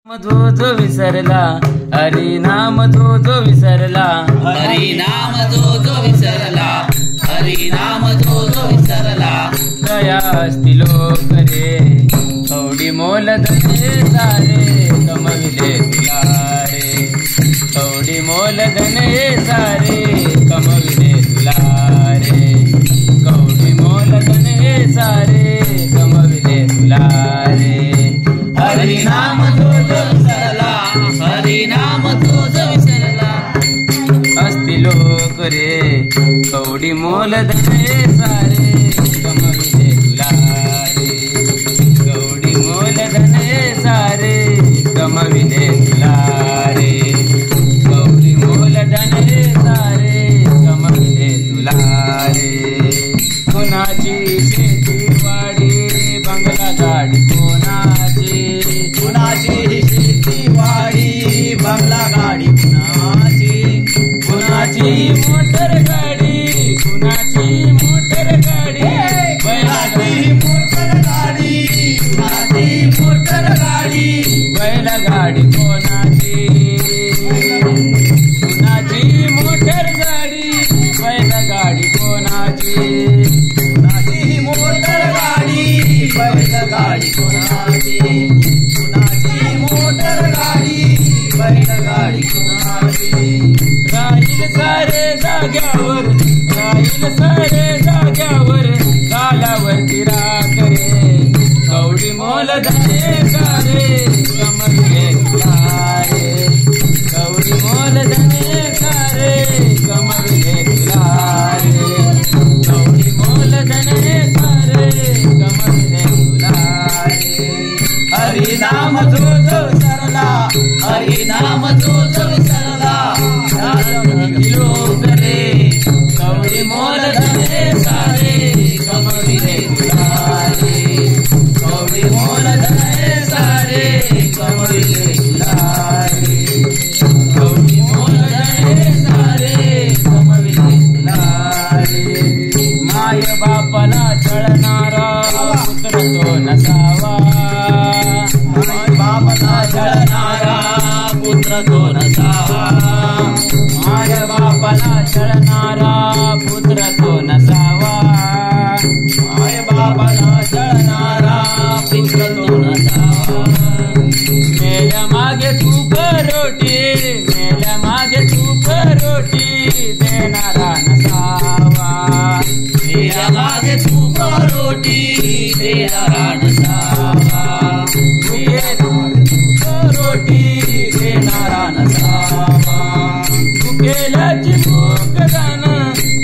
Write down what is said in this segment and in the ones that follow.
जो जो विसरला हरी नाम जो जो विसरला हरी नाम जो जो विसरला हरी नाम जो जो विसरला दया असती लोक रे कवडी मोल धने सारे कमविले तुला रे कवडी मोल धने सारे कमविले तुला रे कवडी मोल धने सारे कमविले तुला रे हरी नाम जो जो विसरला हरी नाम जो जो विसरला असती लोक रे कवडी मोल धने सारे कमविले तुला रे कवडी मोल धने सारे कमविले तुला रे कवडी मोल धने सारे कमविले तुला रे कोणाची शेती वाडी बंगला गाडी कोणाची कुणाची शेती वाडी बंगला गाडी कुणाची कुणाची मोटर गाडी कुणाची मोटर गाडी बैलाची मोटर गाडी कुणाची मोटर गाडी बैलगाडी कोणाची कुणाची मोटर गाडी बैलगाडी कोणाची कुणाची मोटर गाडी बैलगाडी कुणाची कुणाची मोटर गाडी बैलगाडी कुणाची राहील सारे जाग्यावर राहील सारे जाग्यावर गालावरती राख रे कवडी मोल धने सारे कमविले तुला रे कवडी मोल धने सारे कमविले तुला रे कवडी मोल धने सारे कमविले तुला रे हरी नाम जो जो विसरला हरी नाम जो जो विसरला लोक रे कवडी मोल धने सारे कमविले तुला रे कवडी मोल धने सारे कमविले तुला रे कवडी मोल धने सारे कमविले तुला रे माय बापाला छळणारा पुत्र तो नसावा बापाला छळणारा पुत्र तो नसावा माय बापाला छळणारा पुत्र तो नसावा माय बापाला छळणारा पुत्र तो नसावा मेल्या मागे तूप रोटी मेल्या मागे तूप रोटी देणारा नसावा मेल्या मागे तूप रोटी देणारा नसावा रोटी देणारा नसावा भुकेल्याची भूक जाण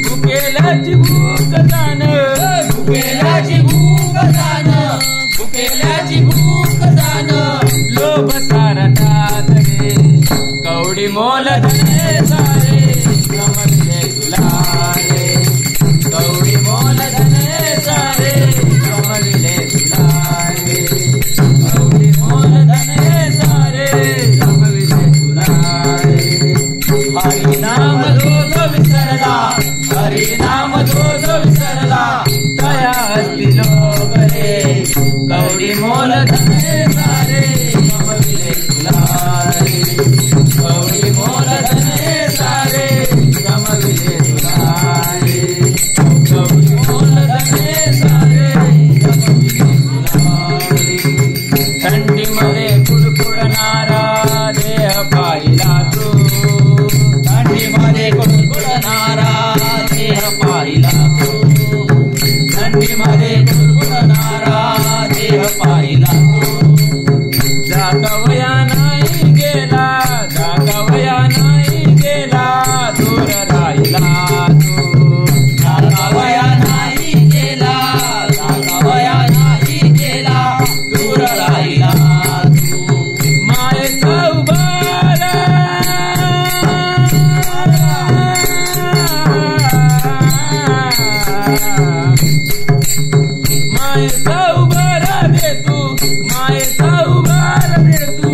भुकेल्याची भूक जाण भुकेल्याची भूक जाण भुकेल्याची भूक जाण लोभ सारतात रे कवडी मोल धने सारे कमविले तुला रे कवडी मोल धने सारे कमविले तुला रे कवडी मोल धने सारे कमविले तुला रे हरी नाम जो जो विसरला हरी नाम जो जो विसरला दया असती लोक रे कवडी मोल धने सारे कमविले तुला रे कवडी मोल धने सारे कमविले तुला रे कवडी मोल धने सारे कमविले तुला रे थंडीमध्ये कुडकुडणारा देह पाहिला तू थंडीमध्ये कुडकुडणारा देह पाहिला तू थंडीमध्ये कुडकुडणारा देह पाहिला तू जागवया नाही गेला जागवया नाही गेला दूर राहिला तू जागावया नाही गेला जागावया नाही गेला दूर राहिला तू मायेचा उभारा मायेचा उभारा दे तू मायेचा उभारा दे तू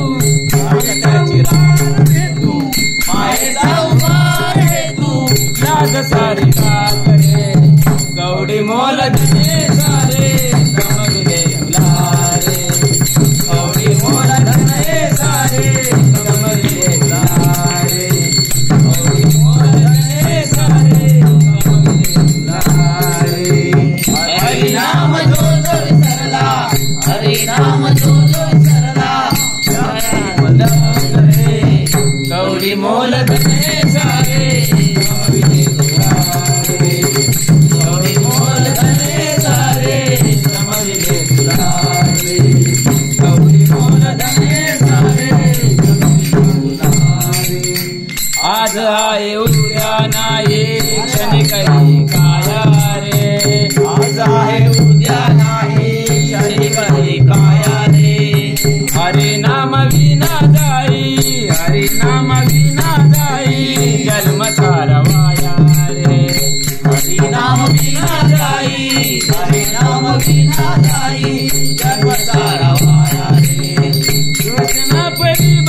मोल धने सारे गवळी मोल धने सारे जमविले तुला रे. गवळी मोल धने सारे जमविले तुला रे. आज आहे उद्या नाही क्षणिक ही काया रे. आज आहे उद्या नाही क्षणिक ही काया रे. हरि नाम विना जाई, हरि नाम विना जाई जन्म सारा वाया रे. हरि नाम बिना जाई, हरि नाम बिना जाई जन्म सारा वाया रे. कृष्ण परी